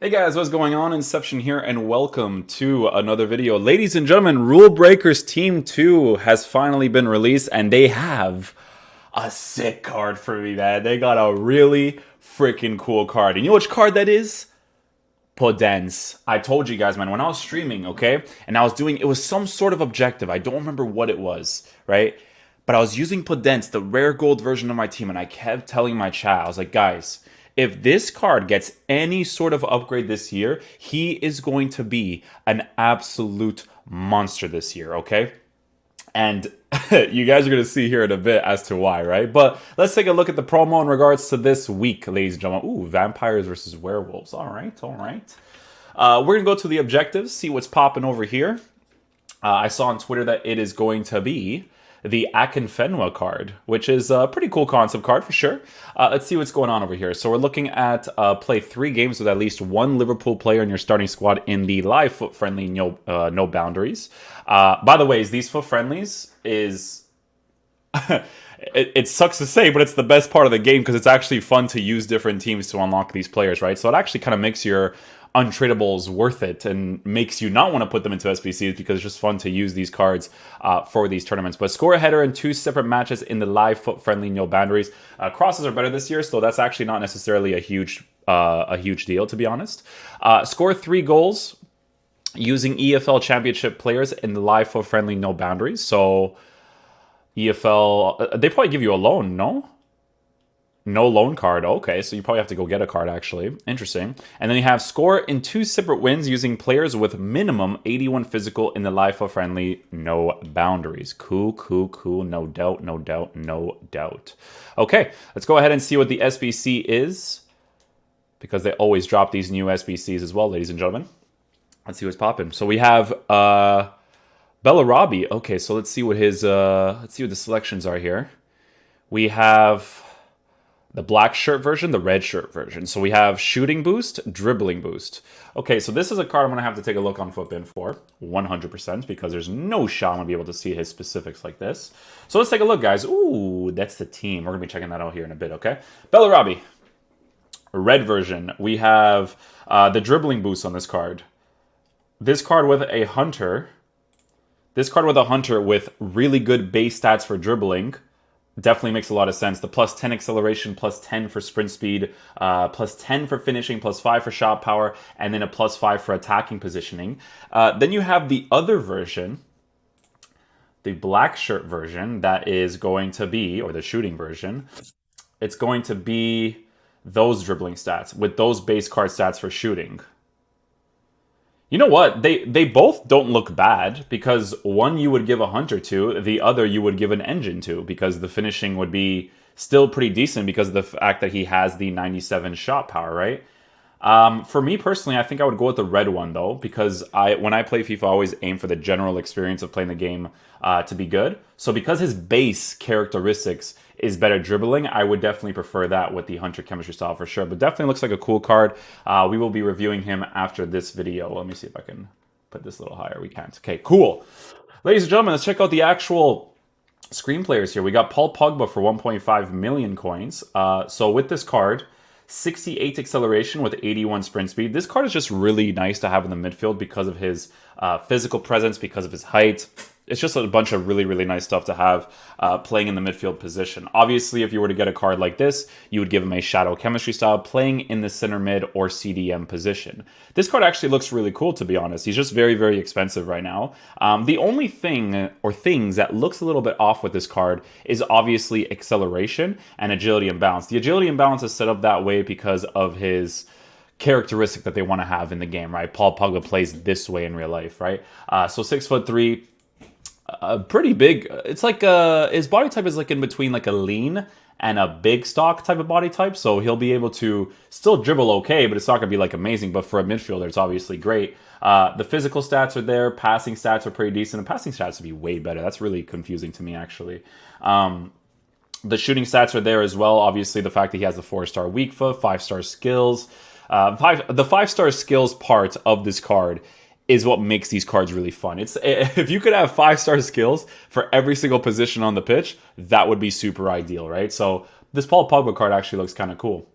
Hey guys, what's going on? Inception here, and welcome to another video. Ladies and gentlemen, Rulebreakers Team 2 has finally been released, and they have a sick card for me, man. They got a really freaking cool card. And you know which card that is? Podence. I told you guys, man, when I was streaming, okay? And I was doing, it was some sort of objective. I don't remember what it was, right? But I was using Podence, the rare gold version of my team, and I kept telling my chat, I was like, guys, if this card gets any sort of upgrade this year, he is going to be an absolute monster this year, okay? And you guys are going to see here in a bit as to why, right? But let's take a look at the promo in regards to this week, ladies and gentlemen. Ooh, vampires versus werewolves. All right, all right. We're going to go to the objectives, see what's popping over here. I saw on Twitter that it is going to be the Akinfenwa card, which is a pretty cool concept card for sure. Let's see what's going on over here. So we're looking at play 3 games with at least one Liverpool player in your starting squad in the live foot friendly no boundaries. By the way, these foot friendlies is it sucks to say, but it's the best part of the game because it's actually fun to use different teams to unlock these players, right? So it actually kind of makes your untradables worth it and makes you not want to put them into SBCs because it's just fun to use these cards for these tournaments. But score a header in 2 separate matches in the live foot friendly no boundaries. Crosses are better this year, so that's actually not necessarily a huge deal, to be honest. Score 3 goals using EFL Championship players in the live foot friendly no boundaries. So EFL, they probably give you a loan, no? No loan card. Okay, so you probably have to go get a card, actually. Interesting. And then you have score in 2 separate wins using players with minimum 81 physical in the live foot friendly no boundaries. Cool, cool, cool. No doubt, no doubt, no doubt. Okay, let's go ahead and see what the SBC is, because they always drop these new SBCs as well, ladies and gentlemen. Let's see what's popping. So we have Robbie. Okay, so let's see what his let's see what the selections are here. We have the black shirt version, the red shirt version. So we have shooting boost, dribbling boost. Okay, so this is a card I'm going to have to take a look on Footbin for 100% because there's no shot I'm going to be able to see his specifics like this. So let's take a look, guys. Ooh, that's the team. We're going to be checking that out here in a bit, okay? Robbie, red version. We have the dribbling boost on this card. This card with a hunter. This card with a hunter with really good base stats for dribbling. Definitely makes a lot of sense. The plus 10 acceleration, plus 10 for sprint speed, plus 10 for finishing, plus 5 for shot power, and then a plus 5 for attacking positioning. Then you have the other version, the black shirt version, that is going to be, or the shooting version, it's going to be those dribbling stats with those base card stats for shooting. You know what? They both don't look bad because one you would give a hunter to, the other you would give an engine to because the finishing would be still pretty decent because of the fact that he has the 97 shot power, right? For me personally, I think I would go with the red one though because when I play FIFA, I always aim for the general experience of playing the game to be good. So because his base characteristics is better dribbling, I would definitely prefer that with the hunter chemistry style for sure. But definitely looks like a cool card. We will be reviewing him after this video. Let me see if I can put this a little higher. We can't. Okay, cool. Ladies and gentlemen, let's check out the actual screen players here. We got Paul Pogba for 1.5 million coins. So with this card, 68 acceleration with 81 sprint speed. This card is just really nice to have in the midfield because of his physical presence, because of his height. It's just a bunch of really, really nice stuff to have playing in the midfield position. Obviously, if you were to get a card like this, you would give him a shadow chemistry style playing in the center mid or CDM position. This card actually looks really cool, to be honest. He's just very, very expensive right now. The only thing or things that looks a little bit off with this card is obviously acceleration and agility and balance. The agility and balance is set up that way because of his characteristic that they want to have in the game, right? Paul Pogba plays this way in real life, right? So 6'3", pretty big. It's like his body type is like in between like a lean and a big stock type of body type. So he'll be able to still dribble okay, but it's not going to be like amazing. But for a midfielder, it's obviously great. The physical stats are there. Passing stats are pretty decent. And passing stats would be way better. That's really confusing to me, actually. The shooting stats are there as well. Obviously, the fact that he has the 4-star weak foot, 5-star skills. The 5-star skills part of this card is what makes these cards really fun. It's if you could have 5-star skills for every single position on the pitch, that would be super ideal, right? So this Paul Pogba card actually looks kind of cool.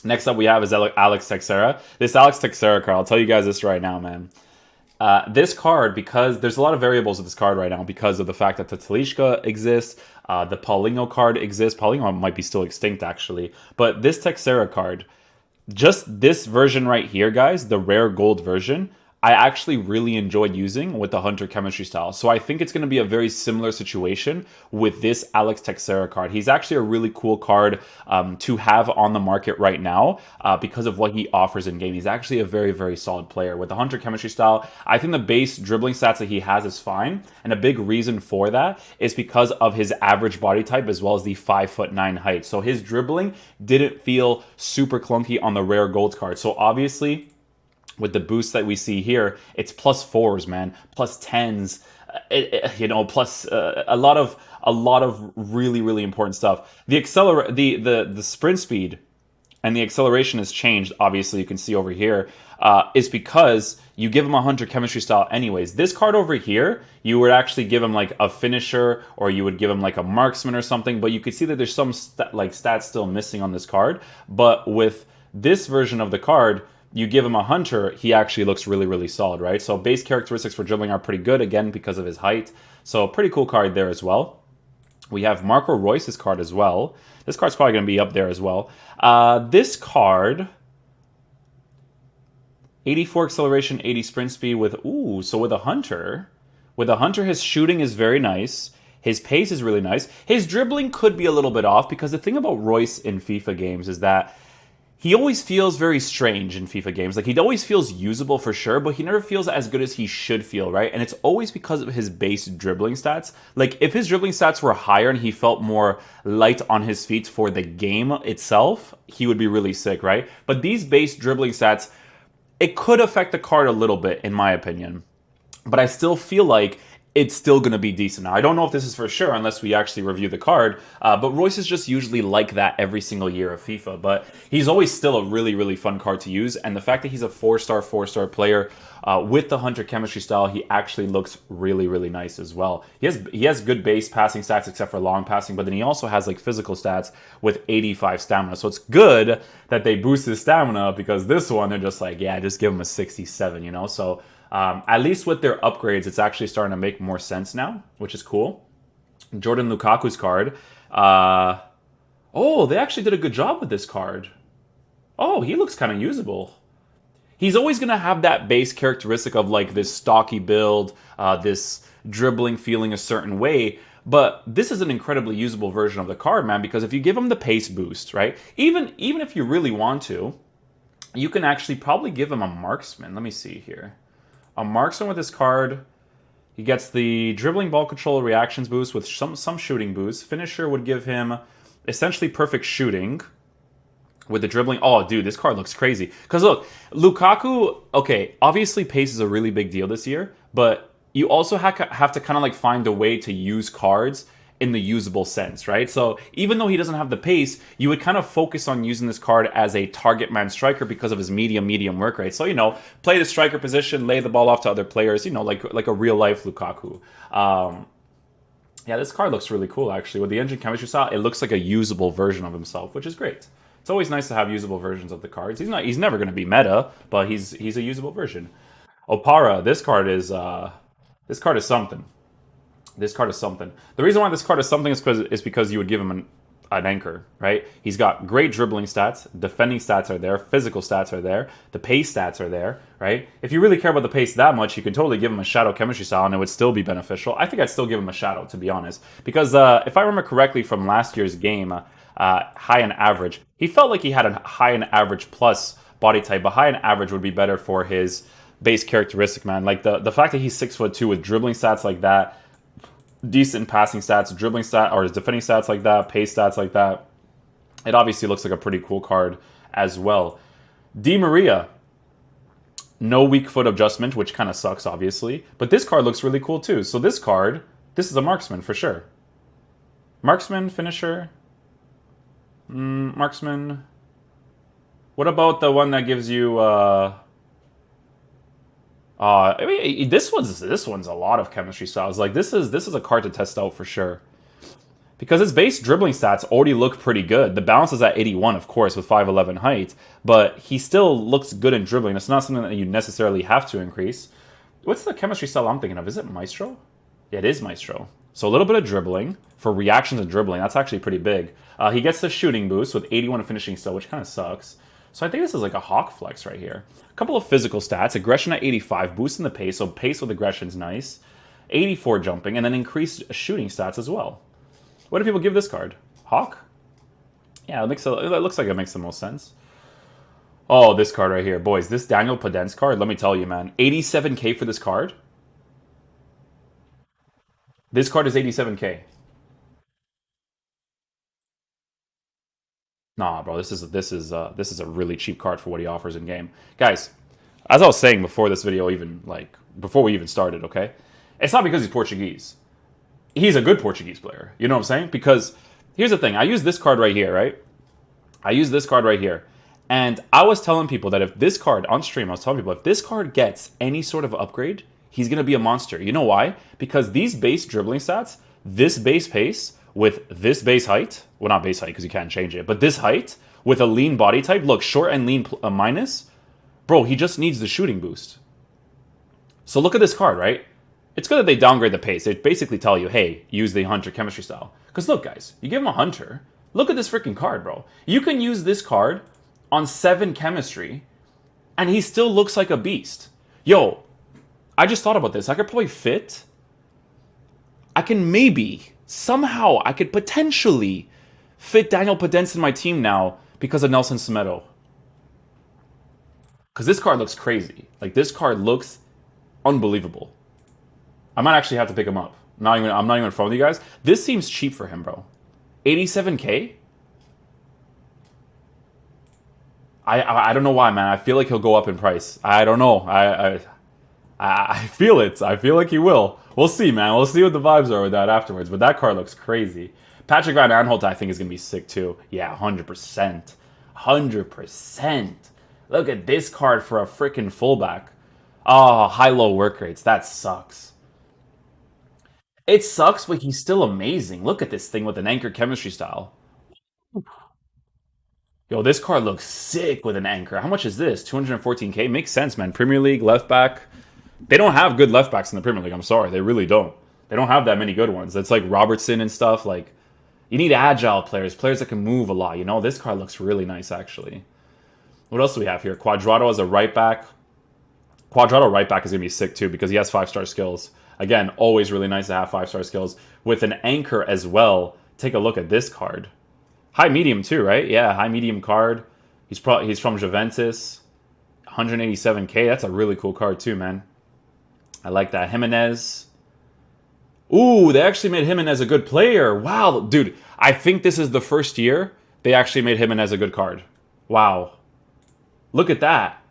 Next up we have is Alex Teixeira. This Alex Teixeira card, I'll tell you guys this right now, man. This card, because there's a lot of variables with this card right now because of the fact that the Talisca exists, the Paulinho card exists. Paulinho might be still extinct, actually. But this Teixeira card, just this version right here, guys, the rare gold version, I actually really enjoyed using with the Hunter chemistry style. So I think it's going to be a very similar situation with this Alex Teixeira card. He's actually a really cool card to have on the market right now because of what he offers in game. He's actually a very, very solid player. With the Hunter chemistry style, I think the base dribbling stats that he has is fine. And a big reason for that is because of his average body type as well as the 5'9" height. So his dribbling didn't feel super clunky on the rare gold card. So obviously, with the boost that we see here, it's +4s, man, +10s, you know, plus a lot of really, really important stuff. The sprint speed and the acceleration has changed. Obviously, you can see over here is because you give him a Hunter chemistry style anyways. This card over here, you would actually give him like a finisher, or you would give him like a marksman or something. But you could see that there's some stats still missing on this card. But with this version of the card, you give him a Hunter, he actually looks really, really solid, right? So base characteristics for dribbling are pretty good, again, because of his height. So pretty cool card there as well. We have Marco Reus's card as well. This card's probably going to be up there as well. This card, 84 acceleration, 80 sprint speed with, so with a Hunter, his shooting is very nice. His pace is really nice. His dribbling could be a little bit off, because the thing about Reus in FIFA games is that he always feels very strange in FIFA games. Like, he always feels usable for sure, but he never feels as good as he should feel, right? And it's always because of his base dribbling stats. Like, if his dribbling stats were higher and he felt more light on his feet for the game itself, he would be really sick, right? But these base dribbling stats, it could affect the card a little bit, in my opinion. But I still feel like it's still going to be decent. Now, I don't know if this is for sure unless we actually review the card, but Reus is just usually like that every single year of FIFA, but he's always still a really, really fun card to use, and the fact that he's a 4-star player with the Hunter chemistry style, he actually looks really, really nice as well. He has good base passing stats except for long passing, but then he also has like physical stats with 85 stamina, so it's good that they boost his stamina, because this one, they're just like, yeah, just give him a 67, you know, so at least with their upgrades, it's actually starting to make more sense now, which is cool. Jordan Lukaku's card. Oh, they actually did a good job with this card. Oh, he looks kind of usable. He's always going to have that base characteristic of like this stocky build, this dribbling feeling a certain way. But this is an incredibly usable version of the card, man, because if you give him the pace boost, right? Even if you really want to, you can actually probably give him a marksman. Let me see here. A marksman with this card, he gets the dribbling ball control reactions boost with some shooting boost. Finisher would give him essentially perfect shooting with the dribbling. Oh, dude, this card looks crazy. Because look, Lukaku, okay, obviously pace is a really big deal this year, but you also have to kind of like find a way to use cards in the usable sense, right? So even though he doesn't have the pace, you would kind of focus on using this card as a target man striker because of his medium work rate. So, you know, play the striker position, lay the ball off to other players, you know, like a real life Lukaku. Yeah, this card looks really cool, actually. With the engine chemistry style, it looks like a usable version of himself, which is great. It's always nice to have usable versions of the cards. He's never going to be meta, but he's a usable version. Opara, this card is something. This card is something. The reason why this card is something is because you would give him an anchor, right? He's got great dribbling stats, defending stats are there, physical stats are there, the pace stats are there, right? If you really care about the pace that much, you can totally give him a shadow chemistry style and it would still be beneficial. I think I'd still give him a shadow, to be honest, because if I remember correctly from last year's game, high and average, he felt like he had a high and average plus body type, but high and average would be better for his base characteristic, man. Like the fact that he's 6'2" with dribbling stats like that, decent passing stats, dribbling stat, or his defending stats like that, pace stats like that, it obviously looks like a pretty cool card as well. Di Maria, no weak foot adjustment, which kind of sucks, obviously, but this card looks really cool too. So this card, this is a marksman for sure. Marksman, finisher, marksman. What about the one that gives you I mean, this one's a lot of chemistry styles. Like this is a card to test out for sure. Because his base dribbling stats already look pretty good. The balance is at 81, of course, with 5'11 height, but he still looks good in dribbling. It's not something that you necessarily have to increase. What's the chemistry style I'm thinking of? Is it Maestro? Yeah, it is Maestro. So a little bit of dribbling for reactions and dribbling. That's actually pretty big. He gets the shooting boost with 81 finishing still, which kind of sucks. So I think this is like a hawk flex right here. A couple of physical stats. Aggression at 85, boosting the pace. So pace with aggression is nice. 84 jumping, and then increased shooting stats as well. What do people give this card? Hawk? Yeah, it looks like it makes the most sense. Oh, this card right here. Boys, this Daniel Podence card, let me tell you, man. 87k for this card. This card is 87k. Nah, bro, this is a really cheap card for what he offers in game. Guys, as I was saying before this video before we even started, okay? It's not because he's Portuguese. He's a good Portuguese player. You know what I'm saying? Because here's the thing. I use this card right here, right? I use this card right here. And I was telling people that if this card, on stream, I was telling people, if this card gets any sort of upgrade, he's going to be a monster. You know why? Because these base dribbling stats, this base pace, with this base height, well, not base height because you can't change it, but this height, with a lean body type, look, short and lean minus, bro, he just needs the shooting boost. So look at this card, right? It's good that they downgrade the pace. They basically tell you, hey, use the Hunter chemistry style. Because look, guys, you give him a Hunter. Look at this freaking card, bro. You can use this card on 7 chemistry, and he still looks like a beast. Yo, I just thought about this. I could probably fit. I can maybe, somehow, I could potentially fit Daniel Podence in my team now because of Nelson Semedo. Because this card looks crazy. Like, this card looks unbelievable. I might actually have to pick him up. I'm not even from you guys. This seems cheap for him, bro. 87k? I don't know why, man. I feel like he'll go up in price. I don't know. I feel it. I feel like he will. We'll see, man. We'll see what the vibes are with that afterwards. But that card looks crazy. Patrick Van Aanholt, I think, is going to be sick, too. Yeah, 100%. 100%. Look at this card for a freaking fullback. Oh, high-low work rates. That sucks. It sucks, but he's still amazing. Look at this thing with an anchor chemistry style. Yo, this card looks sick with an anchor. How much is this? 214k? Makes sense, man. Premier League, left back. They don't have good left backs in the Premier League. I'm sorry. They really don't. They don't have that many good ones. It's like Robertson and stuff. Like, you need agile players. Players that can move a lot. You know, this card looks really nice, actually. What else do we have here? Quadrado as a right back. Quadrado right back is going to be sick, too, because he has 5-star skills. Again, always really nice to have 5-star skills. With an anchor as well, take a look at this card. High medium too, right? Yeah, high medium card. He's from Juventus. 187k. That's a really cool card too, man. I like that. Jimenez. Ooh, they actually made Jimenez a good player. Wow, dude. I think this is the first year they actually made Jimenez a good card. Wow. Look at that.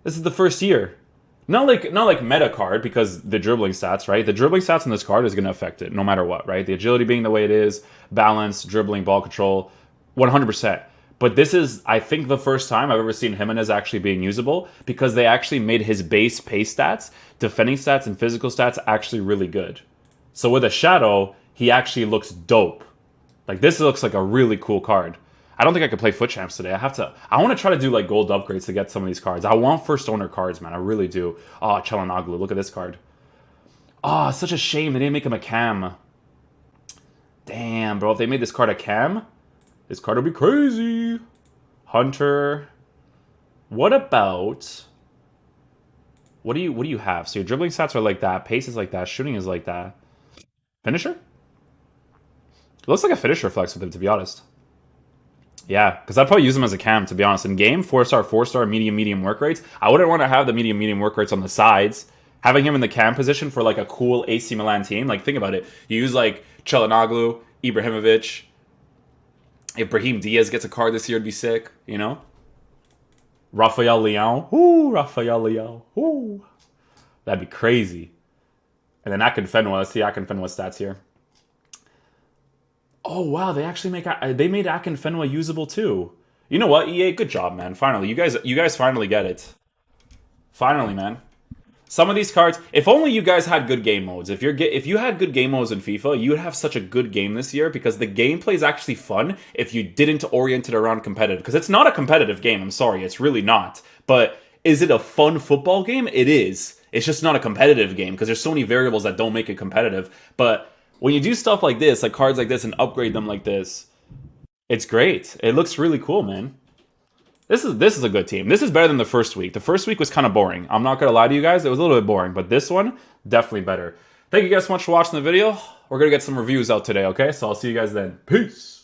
This is the first year. Not like meta card because the dribbling stats, right? The dribbling stats in this card is going to affect it no matter what, right? The agility being the way it is, balance, dribbling, ball control, 100%. But this is, I think, the first time I've ever seen Jimenez actually being usable because they actually made his base pace stats, defending stats, and physical stats actually really good. So with a shadow, he actually looks dope. Like, this looks like a really cool card. I don't think I could play Foot Champs today. I want to try to do like gold upgrades to get some of these cards. I want first owner cards, man. I really do. Oh, Çalhanoğlu. Look at this card. Oh, such a shame they didn't make him a cam. Damn, bro. If they made this card a cam, this card would be crazy. Hunter. What about... What do you have? So your dribbling stats are like that. Pace is like that. Shooting is like that. Finisher? It looks like a finisher flex with him, to be honest. Yeah, because I'd probably use him as a cam, to be honest. In game, 4-star, 4-star, medium work rates. I wouldn't want to have the medium work rates on the sides. Having him in the cam position for like a cool AC Milan team. Like, think about it. You use like Çalhanoğlu, Ibrahimovic. If Brahim Diaz gets a card this year, it'd be sick, you know? Rafael Leão. Ooh, Rafael Leão. Ooh. That'd be crazy. And then Akinfenwa. Let's see Akinfenwa's stats here. Oh, wow, they actually made Akinfenwa usable too. You know what, EA? Good job, man. Finally. You guys finally get it. Finally, man. Some of these cards, if only you guys had good game modes. If you had good game modes in FIFA, you would have such a good game this year because the gameplay is actually fun if you didn't orient it around competitive. Because it's not a competitive game, I'm sorry, it's really not. But is it a fun football game? It is. It's just not a competitive game because there's so many variables that don't make it competitive. But when you do stuff like this, like cards like this, and upgrade them like this, it's great. It looks really cool, man. This is a good team. This is better than the first week. The first week was kind of boring. I'm not going to lie to you guys. It was a little bit boring. But this one, definitely better. Thank you guys so much for watching the video. We're going to get some reviews out today, okay? So I'll see you guys then. Peace.